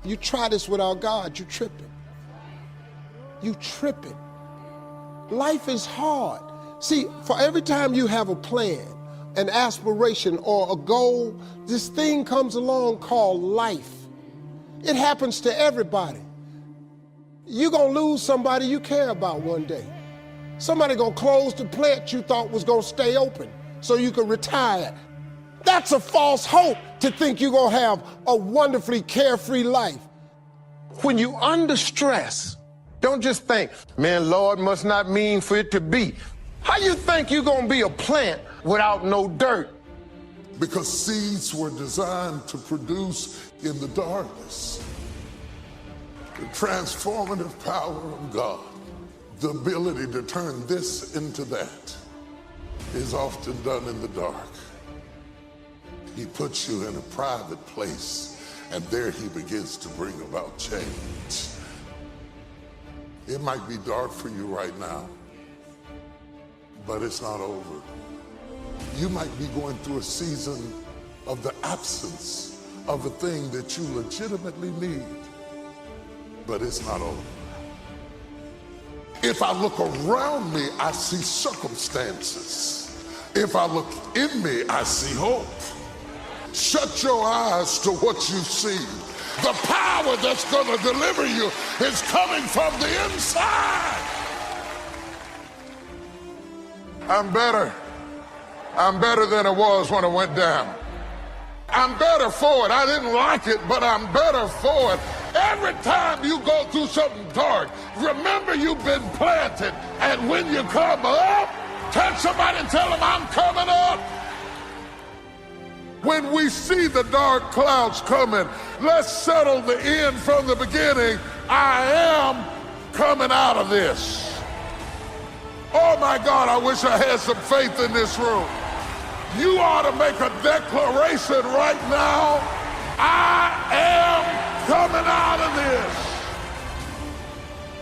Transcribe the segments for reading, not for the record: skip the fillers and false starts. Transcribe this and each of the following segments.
You try this without God, you tripping. You tripping. Life is hard. See, for every time you have a plan, an aspiration, or a goal, this thing comes along called life. It happens to everybody. You're gonna lose somebody you care about one day. Somebody gonna close the plant you thought was gonna stay open so you could retire. That's a false hope to think you're gonna have a wonderfully carefree life. When you under stress, don't just think, man, Lord must not mean for it to be. How you think you're gonna be a plant without no dirt? Because seeds were designed to produce in the darkness. The transformative power of God, the ability to turn this into that, is often done in the dark. He puts you in a private place, and there he begins to bring about change. It might be dark for you right now, but it's not over. You might be going through a season of the absence of a thing that you legitimately need, but it's not over. If I look around me, I see circumstances. If I look in me, I see hope. Shut your eyes to what you see. The power that's going to deliver you is coming from the inside. I'm better. I'm better than I was when I went down. I'm better for it. I didn't like it, but I'm better for it. Every time you go through something dark, remember you've been planted. And when you come up, touch somebody and tell them, I'm coming up. When we see the dark clouds coming, let's settle the end from the beginning. I am coming out of this. Oh my God, I wish I had some faith in this room. You ought to make a declaration right now. I am coming out of this.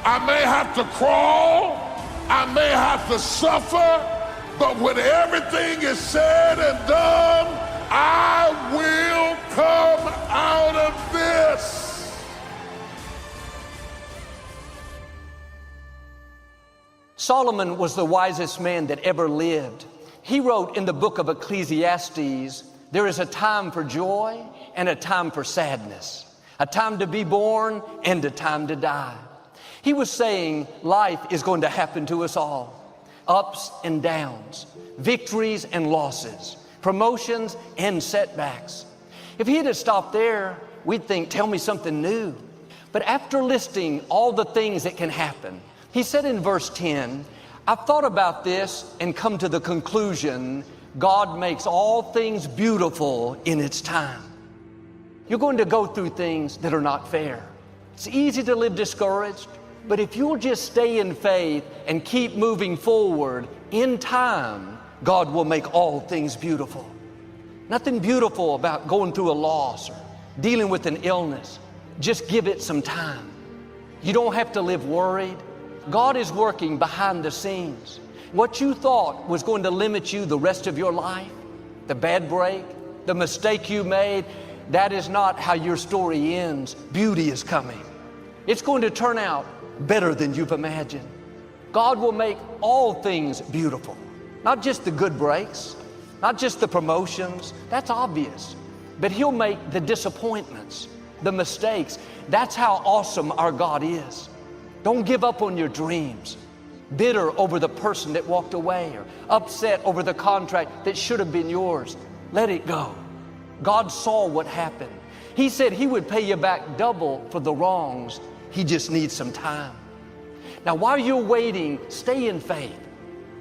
I may have to crawl, I may have to suffer, but when everything is said and done, I will come out of this. Solomon was the wisest man that ever lived. He wrote in the book of Ecclesiastes, there is a time for joy and a time for sadness, a time to be born and a time to die. He was saying life is going to happen to us all, ups and downs, victories and losses, promotions and setbacks. If he had stopped there, we'd think, tell me something new. But after listing all the things that can happen, he said in verse 10, I've thought about this and come to the conclusion, God makes all things beautiful in its time. You're going to go through things that are not fair. It's easy to live discouraged, but if you'll just stay in faith and keep moving forward, in time, God will make all things beautiful. Nothing beautiful about going through a loss or dealing with an illness. Just give it some time. You don't have to live worried. God is working behind the scenes. What you thought was going to limit you the rest of your life, the bad break, the mistake you made, that is not how your story ends. Beauty is coming. It's going to turn out better than you've imagined. God will make all things beautiful. Not just the good breaks, not just the promotions, that's obvious. But He'll make the disappointments, the mistakes. That's how awesome our God is. Don't give up on your dreams. Bitter over the person that walked away or upset over the contract that should have been yours. Let it go. God saw what happened. He said He would pay you back double for the wrongs. He just needs some time. Now, while you're waiting, stay in faith.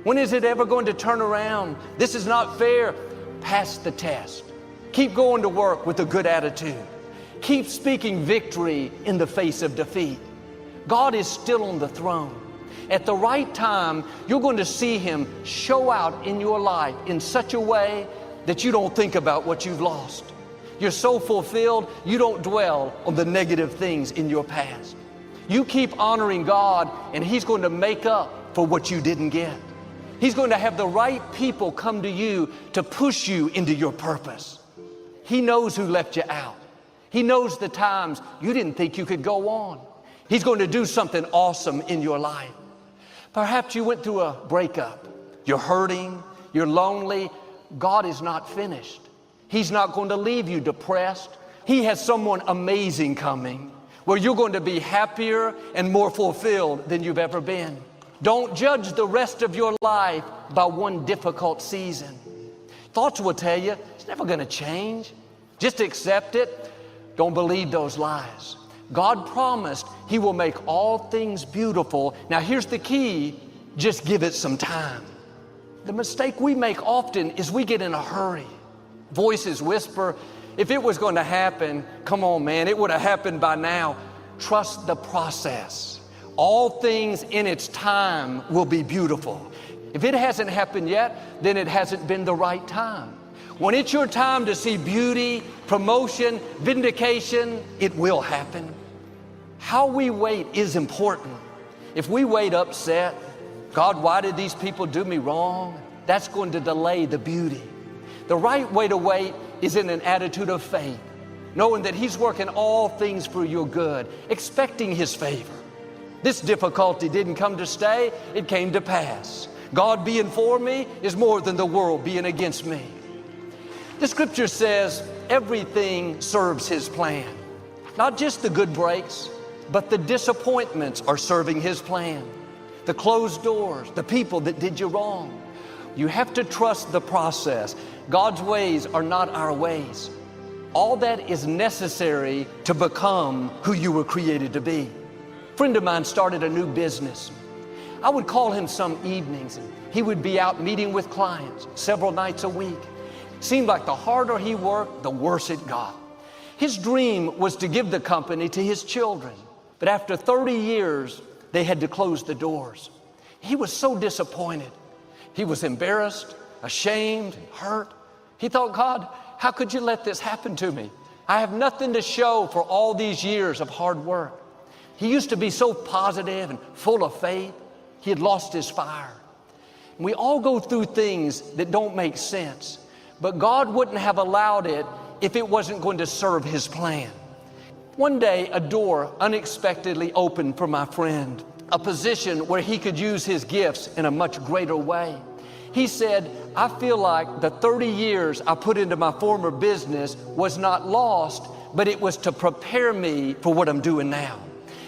When is it ever going to turn around? This is not fair. Pass the test. Keep going to work with a good attitude. Keep speaking victory in the face of defeat. God is still on the throne. At the right time, you're going to see Him show out in your life in such a way that you don't think about what you've lost. You're so fulfilled, you don't dwell on the negative things in your past. You keep honoring God, and He's going to make up for what you didn't get. He's going to have the right people come to you to push you into your purpose. He knows who left you out. He knows the times you didn't think you could go on. He's going to do something awesome in your life. Perhaps you went through a breakup. You're hurting. You're lonely. God is not finished. He's not going to leave you depressed. He has someone amazing coming where you're going to be happier and more fulfilled than you've ever been. Don't judge the rest of your life by one difficult season. Thoughts will tell you it's never going to change. Just accept it. Don't believe those lies. God promised He will make all things beautiful. Now here's the key. Just give it some time. The mistake we make often is we get in a hurry. Voices whisper, if it was going to happen, come on, man, it would have happened by now. Trust the process. All things in its time will be beautiful. If it hasn't happened yet, then it hasn't been the right time. When it's your time to see beauty, promotion, vindication, it will happen. How we wait is important. If we wait upset, God, why did these people do me wrong? That's going to delay the beauty. The right way to wait is in an attitude of faith, knowing that He's working all things for your good, expecting His favor. This difficulty didn't come to stay, it came to pass. God being for me is more than the world being against me. The scripture says everything serves His plan. Not just the good breaks, but the disappointments are serving His plan. The closed doors, the people that did you wrong. You have to trust the process. God's ways are not our ways. All that is necessary to become who you were created to be. A friend of mine started a new business. I would call him some evenings, and he would be out meeting with clients several nights a week. Seemed like the harder he worked, the worse it got. His dream was to give the company to his children, but after 30 years, they had to close the doors. He was so disappointed. He was embarrassed, ashamed, and hurt. He thought, God, how could you let this happen to me? I have nothing to show for all these years of hard work. He used to be so positive and full of faith. He had lost his fire. We all go through things that don't make sense, but God wouldn't have allowed it if it wasn't going to serve His plan. One day, a door unexpectedly opened for my friend, a position where he could use his gifts in a much greater way. He said, I feel like the 30 years I put into my former business was not lost, but it was to prepare me for what I'm doing now.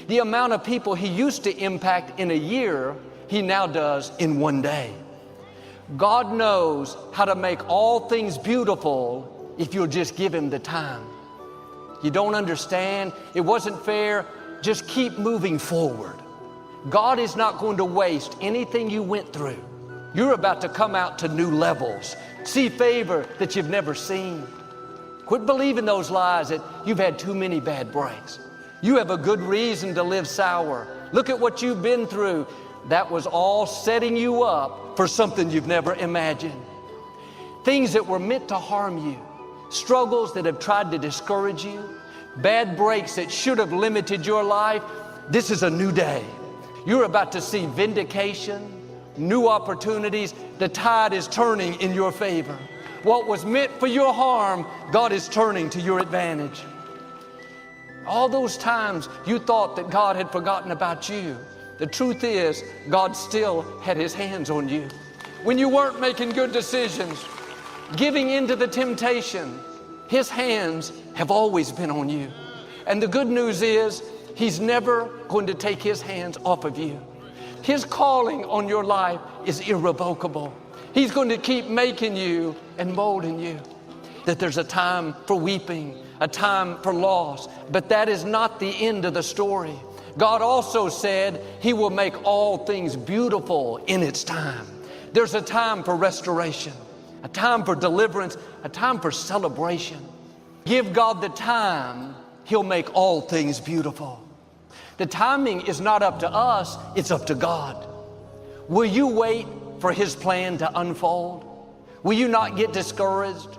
The amount of people he used to impact in a year, he now does in one day. God knows how to make all things beautiful if you'll just give Him the time. You don't understand, it wasn't fair, just keep moving forward. God is not going to waste anything you went through. You're about to come out to new levels, see favor that you've never seen. Quit believing those lies that you've had too many bad breaks. You have a good reason to live sour. Look at what you've been through. That was all setting you up for something you've never imagined. Things that were meant to harm you, struggles that have tried to discourage you, bad breaks that should have limited your life. This is a new day. You're about to see vindication, new opportunities. The tide is turning in your favor. What was meant for your harm, God is turning to your advantage. All those times you thought that God had forgotten about you, the truth is God still had His hands on you. When you weren't making good decisions, giving in to the temptation, His hands have always been on you. And the good news is He's never going to take His hands off of you. His calling on your life is irrevocable. He's going to keep making you and molding you. That there's a time for weeping, a time for loss, but that is not the end of the story. God also said He will make all things beautiful in its time. There's a time for restoration, a time for deliverance, a time for celebration. Give God the time, He'll make all things beautiful. The timing is not up to us, it's up to God. Will you wait for His plan to unfold? Will you not get discouraged?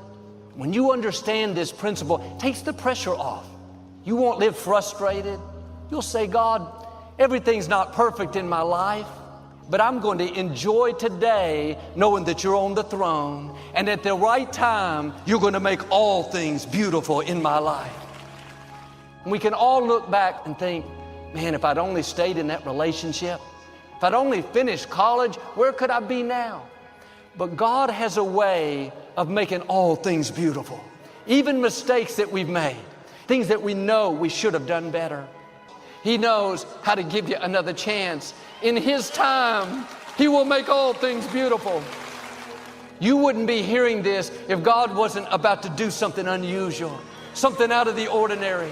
When you understand this principle, it takes the pressure off. You won't live frustrated. You'll say, God, everything's not perfect in my life, but I'm going to enjoy today knowing that you're on the throne, and at the right time, you're going to make all things beautiful in my life. And we can all look back and think, man, if I'd only stayed in that relationship, if I'd only finished college, where could I be now? But God has a way of making all things beautiful. Even mistakes that we've made, things that we know we should have done better. He knows how to give you another chance. In His time, He will make all things beautiful. You wouldn't be hearing this if God wasn't about to do something unusual, something out of the ordinary.